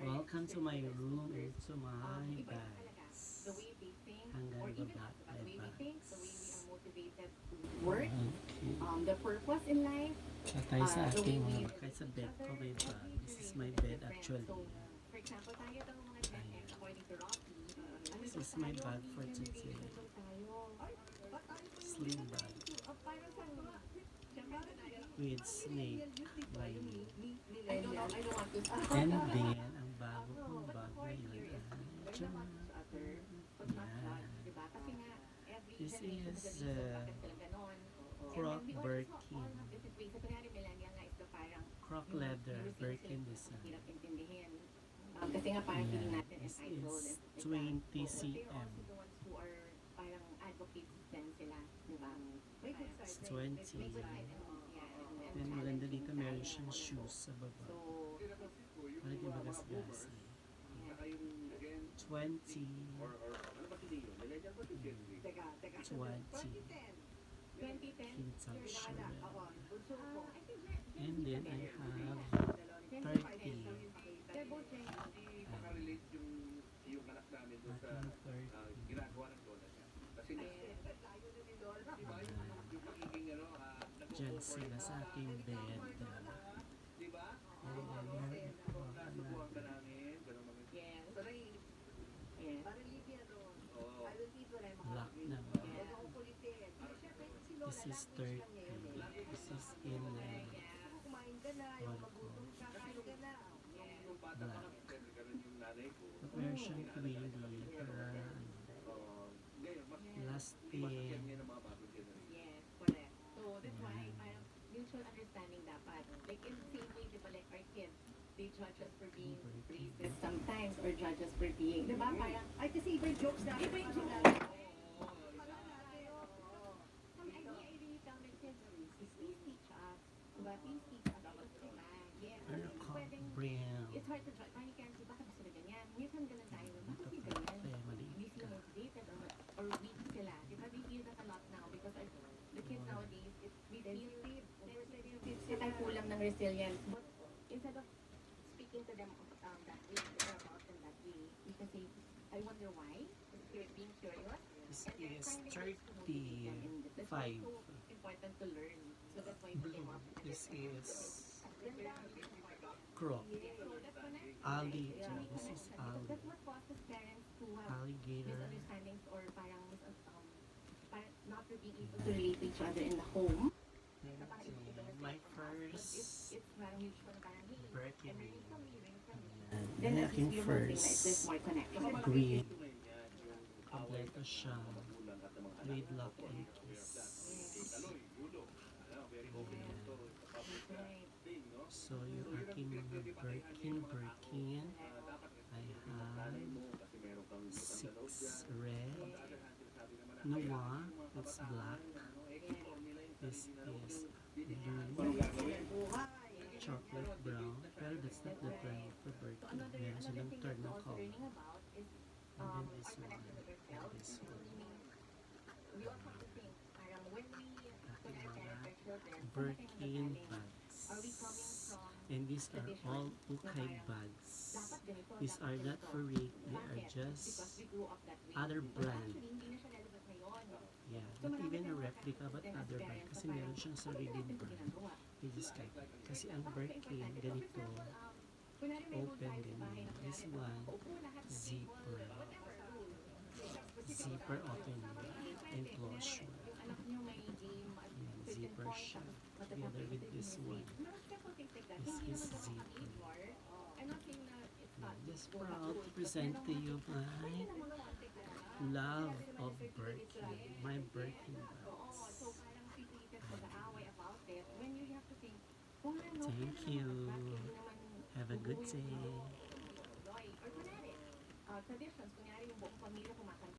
Welcome to my room and to my bags. Hanggang baba ay bags. Work, Okay. the purpose in life. Patay sa aking kahit sa bed ko may bag. This is my bed actually. For example, tayo daw mga Ayan. according to Rocky. This is my bag for today. Slim bag with snake by me. I don't want to And then, ang bago kong bag ngayon ay tiyaan. Yan. This is Croc Birkin. Croc leather Birkin design. Kasi nga parang feeling Yan. natin This entitled. is 20 cm. Who are parang advocates din sila, di ba? It's 20. Then maganda dito, meron siyang shoes sa baba. Para di magasgas. 20. 2010. Kintab shoe. I think And then I have 30. they're both very Nakarelate yung anak namin doon sa ginagawa ng Lola niya. Kasi diba yung pagiging Diyan sila sa aking bed. diba? And then meron ito. Nasubuhan ka namin, gano'n mga Yes. sanay. Yes. Oo. Black na. This is 30. This is in Nung bata pa kami, kasi ganun yung nanay ko. but meron siyang quilly para Ngayon, mas lasting. yan ng mga bagong generation. Yes, correct. So that's why parang mutual understanding dapat. Like in the same way, di ba, like our kids, they judge us for being racist sometimes or judge us for being, di ba, parang, Ay, kasi iba yung jokes na. iba yung jokes. I really tell my kids, please teach us. Diba? Please teach us. Yes. Ano ka? Brown. It's hard to judge. Parang you can't say, bakit ba sila ganyan? Minsan ganun tayo. Bakit Ito sila ka. ganyan? Kaya They maliit feel ka. motivated or weak sila. Diba? We feel that a lot now because the kids nowadays, we feel sensitive. Sila kulang ng resilience. But instead of speaking to them that way, or about them that way, we can say, I wonder why? Being curious. This is 35. Important to learn. So that's why we came Blue. up with This is So crop. let's connect. Ali. This is Ali. That's what causes parents to have Alligator. misunderstandings or parang parang not being able to relate to each other in the home. And my first It's parang mutual parang hey, Birkin. and learning from you, learning from you. Yan. Then Yan at aking least you're hoping that there's first more connection. green. Ito ngayon yan, yung Kompleto siya. magulang at ng mga anak. With lock and kiss. Taloy, ulo. Very common Ayan. ito. That's right. Thing, no? So yung aking mga Birkin. I have Kasi meron kang 6 red. Noah, it's black. This is blue. Chocolate brown. Pero that's not the brown for Birkin. Another Meron silang thing third that na we're also color. learning about is And then this our one. connection with And ourselves. this one. We also have to think, parang when we Aking parent our mga children, Birkin bags. Are we coming bags. from And these are all ukay bags. dapat ganito, These dapat are not ganito? for Rick. They are Bakit? Because just we grew up that way. other But brand. actually, hindi na siya relevant ngayon. Yeah, So, not marami even a tayong replica but then as other brand. parents Kasi na parang, meron siyang "Bakit sariling natin ito brand. ginagawa?" Which is kind. Kasi ang Bakit Birkin, importante? So, ganito. for example, kunwari may rule Open tayo sa bahay na ganyan. This kunwari, one, paupo lahat ng zipper. table, whatever rule. Zipper open and closure. Yung anak niyo may game at Yan, certain zipper point, siya. tapos matatapos Together with ito this yung one. message. Mga simple things like that. This Hindi is naman ganun zipper. ka-major. I'm not saying na it's not Just good, proud to but present merong to mga you things na, my pwede naman konti ka lang. love of Birkin. My Birkin Oo, bags. so parang pipilitan sa away about it when you have to think, kung ano, Thank you. Have a good day. Or kunwari, traditions, kunyari yung buong pamilya kumakanta